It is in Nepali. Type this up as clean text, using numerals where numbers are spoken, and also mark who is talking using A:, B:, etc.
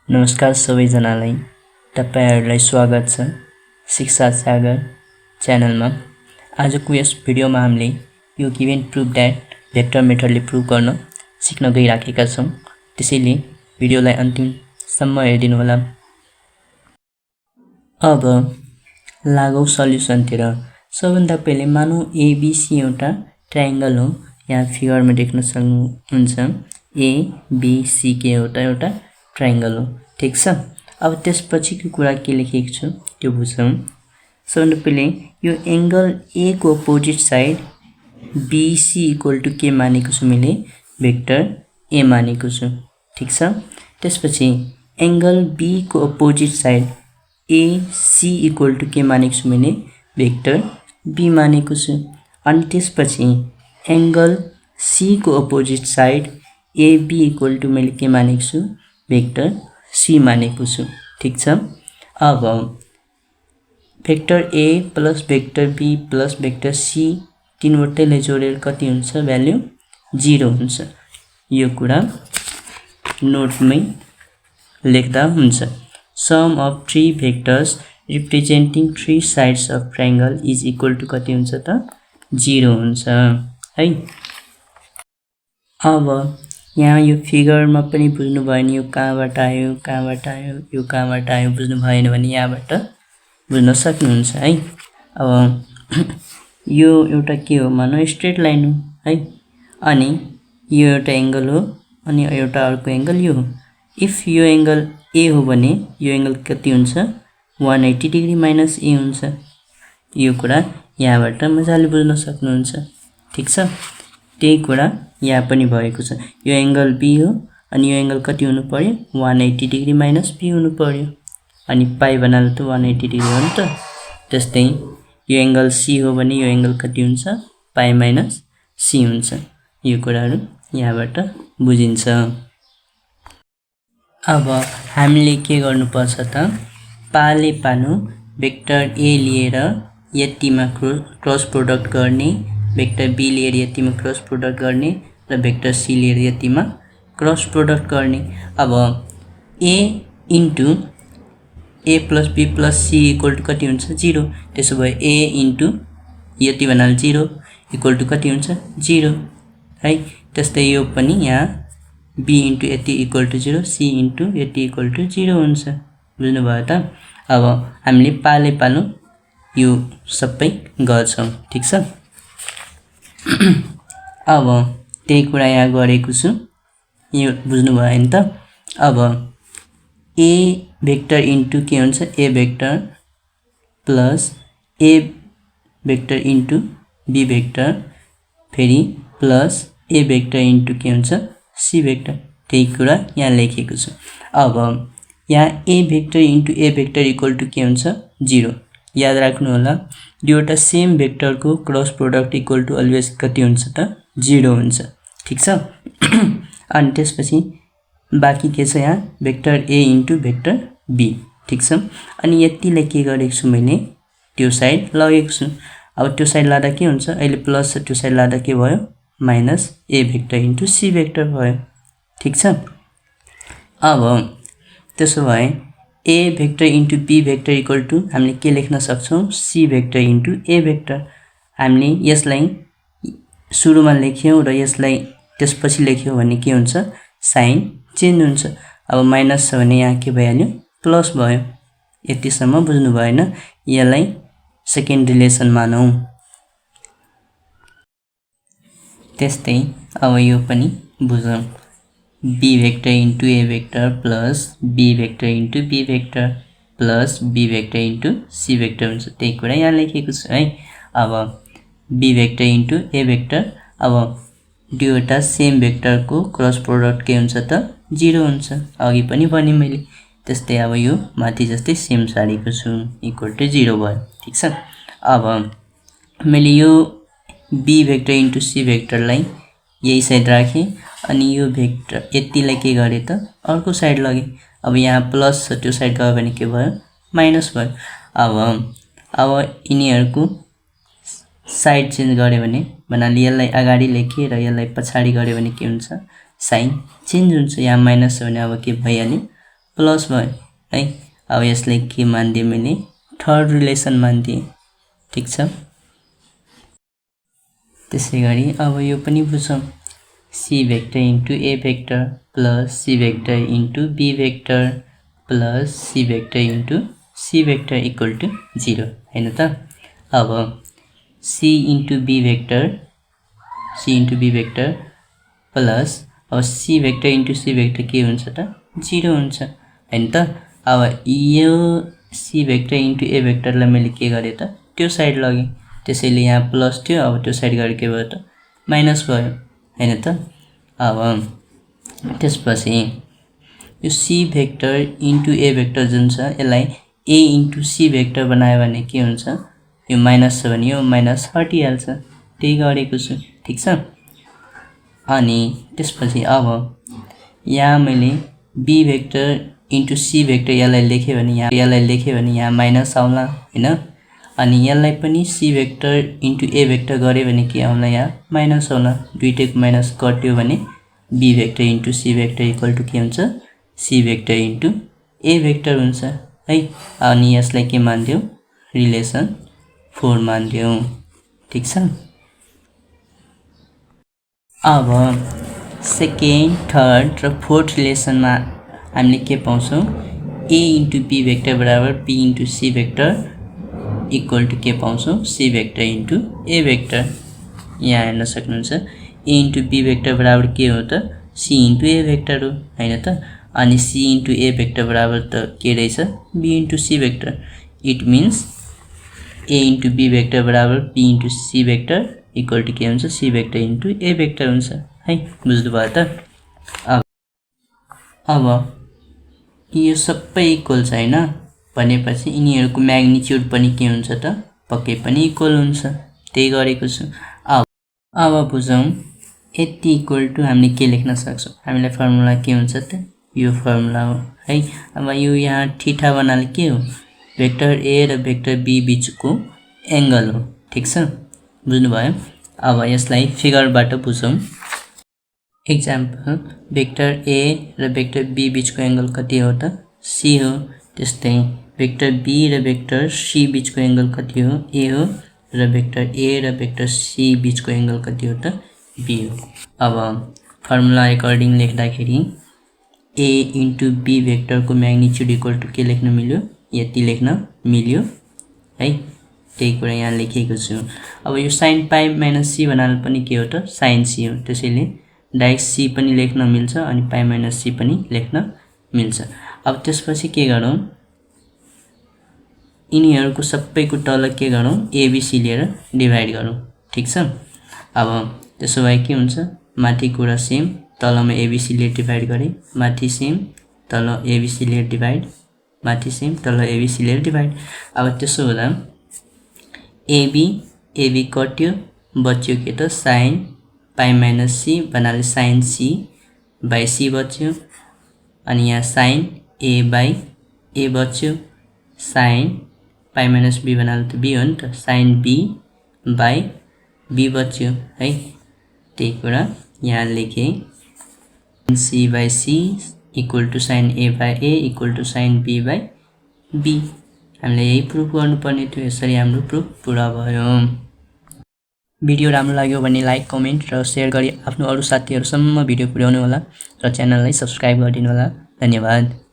A: नमस्कार सबैजनालाई तपाईहरुलाई स्वागत छ शिक्षा सागर च्यानलमा। आजको यस भिडियोमा हामीले यो गिभन प्रुफ दैट भेक्टर मेथडले प्रुफ गर्न सिक्न गइराखेका छौं। त्यसैले भिडियोलाई अन्तिमसम्म हेरिदिनु होला। अब लागौ सल्युसनतिर। सबभन्दा पहिले मानौ एबीसी एउटा ट्रायंगल हो। यहाँ फिगरमा देख्न सक्नुहुन्छ एबीसी के एउटा ट्रायंगल हो। ठीक छ। अब त्यसपछिको कुरा के लेखेको छु त्यो बुझौं। सबभन्दा पहिले यो एंगल ए को opposite side BC equal to के मानेको छु मैले भेक्टर ए मानेको छु। ठीक छ। त्यसपछि एंगल बी को opposite side AC equal to के मानेको छु मैले भेक्टर बी मानेको छु। अनि त्यसपछि एंगल सी को opposite side AB equal to मैले के मानेको छु भेक्टर सी मानेको छु। ठीक छ। अब vector A plus vector B plus vector C तीनवटैलाई जोडेर कति हुन्छ भ्यालु 0 हुन्छ। यो कुरा नोटमै लेख्दा हुन्छ। Sum of three vectors representing three sides of triangle is equal to कति हुन्छ त 0 हुन्छ है। अब यहाँ यो फिगरमा पनि बुझ्नु भएन यो कहाँबाट आयो यो कहाँबाट आयो बुझ्नु भएन भने यहाँबाट बुझ्न सक्नुहुन्छ है। अब यो एउटा के हो मानौ स्ट्रेट लाइन हो है। अनि यो एउटा एंगल हो अनि एउटा अर्को एंगल यो हो। इफ यो एंगल ए हो भने यो एंगल कति हुन्छ 180 डिग्री माइनस ए हुन्छ। यो कुरा यहाँबाट मजाले बुझ्न सक्नुहुन्छ। ठीक छ। त्यही कुरा यहाँ पनि भएको छ। यो एंगल बी हो अनि यो एंगल कति हुनु पर्यो 180 डिग्री माइनस बी हुनु पर्यो। अनि पाई बनाले त 180 डिग्री हो नि त। त्यस्तै यो एंगल सी हो भने यो एंगल कति हुन्छ पाई माइनस सी हुन्छ। यो कुराहरु यहाँबाट बुझिन्छ। अब हामीले के गर्नुपर्छ त पाले पालो भेक्टर ए लिएर यतिमा क्रस प्रोडक्ट गर्ने, भेक्टर बी लिएर यतिमा क्रस प्रोडक्ट गर्ने र भेक्टर सी लिएर यतिमा क्रस प्रोडक्ट गर्ने। अब A into A plus B plus C equal to कति हुन्छ 0। त्यसो भए ए इन्टु यति भन्नाले 0 इक्वल टु कति हुन्छ 0 है। त्यस्तै यो पनि यहाँ बी इन्टु यति इक्वल टु 0 सी इन्टु यति इक्वल टु 0 हुन्छ। बुझ्नुभयो त। अब हामीले पाले पालो यो सबै गर्छौं। ठीक छ। अब त्यही कुरा यहाँ गरेको छु यो बुझ्नु भयो नि त। अब ए भेक्टर इन्टु के हुन्छ A vector plus A vector into B vector फेरि प्लस ए भेक्टर इन्टु के हुन्छ सी भेक्टर। त्यही कुरा यहाँ लेखेको छु। अब यहाँ A vector into A vector equal to के हुन्छ 0। याद राख्नु होला दुईवटा सेम भेक्टरको cross product equal to always कति हुन्छ त 0 हुन्छ। ठीक छ। अनि त्यसपछि बाँकी के छ यहाँ vector A into vector B. ठीक छ। अनि यतिलाई के गरेको छु मैले त्यो साइड लगेको छु। अब त्यो साइड लादा के हुन्छ अहिले प्लस छ त्यो साइड लादा के भयो minus A vector into C vector भयो। ठीक छ। अब त्यसो भए A vector into B vector equal to हामीले के लेख्न सक्छौं C vector into A vector. हामीले यसलाई सुरुमा लेख्यौं र यसलाई त्यसपछि लेख्यौं भने के हुन्छ साइन चेन्ज हुन्छ। अब माइनस छ भने यहाँ के भइहाल्यो प्लस भयो। यतिसम्म बुझ्नु भएन। यसलाई सेकेन्ड रिलेसन मानौं। त्यस्तै अब यो पनि बुझौं। B vector into A vector plus B vector into B vector plus B vector into C vector हुन्छ। त्यही कुरा यहाँ लेखेको छु है। अब B vector into A vector अब दुईवटा सेम भेक्टरको क्रस प्रोडक्ट के हुन्छ त 0 हुन्छ। अघि पनि भने मैले। त्यस्तै अब यो माथि जस्तै सेम सारेको छु इक्वल टु 0 भयो। ठीक छ। अब मैले यो बी भेक्टर इन्टु सी भेक्टरलाई यही साइड राखेँ अनि यो भेक्टर यतिलाई के गरे त अर्को साइड लगे। अब यहाँ प्लस छ त्यो साइड गयो भने के भयो माइनस भयो। अब यिनीहरुको साइड चेन्ज गरे भने भन्नाले यसलाई अगाडि लेखे र यसलाई पछाडी गरे भने के हुन्छ साइन चेन्ज हुन्छ। यहाँ माइनस छ भने अब के भइहाल्यो प्लस भयो है। अब यसलाई के मान्दिए मैले थर्ड रिलेसन मान्दिए। ठीक छ। त्यसैगरी अब यो पनि बुझौँ C vector into A vector plus C vector into B vector plus C vector into C vector equal to 0 हैन त। अब C into B vector plus अब C vector into C vector के हुन्छ त 0 हुन्छ हैन त। अब यो सी भेक्टर इन्टु ए भेक्टरलाई मैले के गरेँ त त्यो साइड लगेँ, त्यसैले यहाँ प्लस थियो, अब त्यो साइड गएर के भयो त माइनस भयो हैन त। अब त्यसपछि यो C vector into A vector जुन छ यसलाई ए इन्टु सी भेक्टर बनायो भने के हुन्छ, यो माइनस छ भने यो माइनस हटिहाल्छ, त्यही गरेको छु। ठीक छ। अनि त्यसपछि अब यहाँ मैले B vector into C vector यसलाई लेखेँ भने यहाँ माइनस आउला हैन। अनि यसलाई पनि C vector into A vector गरे भने के आउला, यहाँ माइनस आउला, दुईटैको माइनस कट्यो भने B vector into C vector equal to के हुन्छ C vector into A vector हुन्छ है। अनि यसलाई के मान्दियौ रिलेसन 4 मान्दियौ। ठीक छ। अब सेकेन्ड थर्ड र फोर्थ रिलेसनमा हामीले के पाउँछौँ ए इन्टु बी भेक्टर बराबर B into C vector equal to के पाउँछौँ C vector into A vector. यहाँ हेर्न सक्नुहुन्छ ए इन्टु बी भेक्टर बराबर के हो त सी इन्टु ए भेक्टर हो हैन त। अनि सी इन्टु ए भेक्टर बराबर त के रहेछ B into C vector. It means A into B vector बराबर B into C vector equal to के हुन्छ C vector into A vector हुन्छ है। बुझ्नुभयो त। अब यो सबै इक्वल छ हैन भनेपछि यिनीहरूको म्याग्निट्युड पनि के हुन्छ त पक्कै पनि इक्वल हुन्छ, त्यही गरेको छु। अब बुझौँ यति इक्वल टु हामीले के लेख्न सक्छौँ, हामीलाई फर्मुला के हुन्छ त यो फर्मुला हो है। अब यो यहाँ थीटा बनाले के हो भेक्टर ए र भेक्टर बी बीचको एंगल हो। ठीक छ। बुझ्नुभयो। अब यसलाई फिगरबाट बुझौँ। एक्जाम्पल भेक्टर ए र भेक्टर बी बीचको एंगल कति हो त सी हो। त्यस्तै भेक्टर बी र भेक्टर सी बीचको एंगल कति हो ए हो र भेक्टर ए र भेक्टर सी बीचको एंगल कति हो त बी हो। अब फर्मुला अकर्डिङ लेख्दाखेरि ए इन्टु बी भेक्टरको म्याग्निट्युड इक्वल टु के लेख्न मिल्यो यति लेख्न मिल्यो है। त्यही कुरा यहाँ लेखेको छु। अब यो sin पाई माइनस सी भन्नाले पनि के हो त sin सी हो, त्यसैले डाइरेक्ट सी पनि लेख्न मिल्छ अनि पाई माइनस सी पनि लेख्न मिल्छ। अब त्यसपछि के गरौँ यिनीहरूको सबैको तल के गरौँ एबीसी लिएर डिभाइड गरौँ। ठीक छ। अब त्यसो भए के हुन्छ माथि कुरा सेम तलमा एबीसी लिएर डिभाइड गरे, माथि सेम तल एबीसी लिएर डिभाइड, माथि सेम तल एबीसी लिएर डिभाइड। अब त्यसो हुँदा एबी कट्यो बच्यो के त sin पाई माइनस सी भन्नाले sin सी बाई सी बच्यो। अनि यहाँ sin a बाई ए बच्यो, sin पाई माइनस बी भन्नाले त बी हो नि त sin b बाई बी बच्यो है। त्यही कुरा यहाँ लेखेँ C by C equal to sin a by A equal to sin b by B. हामीले यही प्रुफ गर्नुपर्ने थियो, यसरी हाम्रो प्रुफ पुरा भयो। भिडियो राम्रो लाग्यो भने लाइक कमेन्ट र सेयर गरी आफ्नो अरू साथीहरूसम्म भिडियो पुर्याउनु होला र च्यानललाई सब्स्क्राइब गरिदिनु होला। धन्यवाद।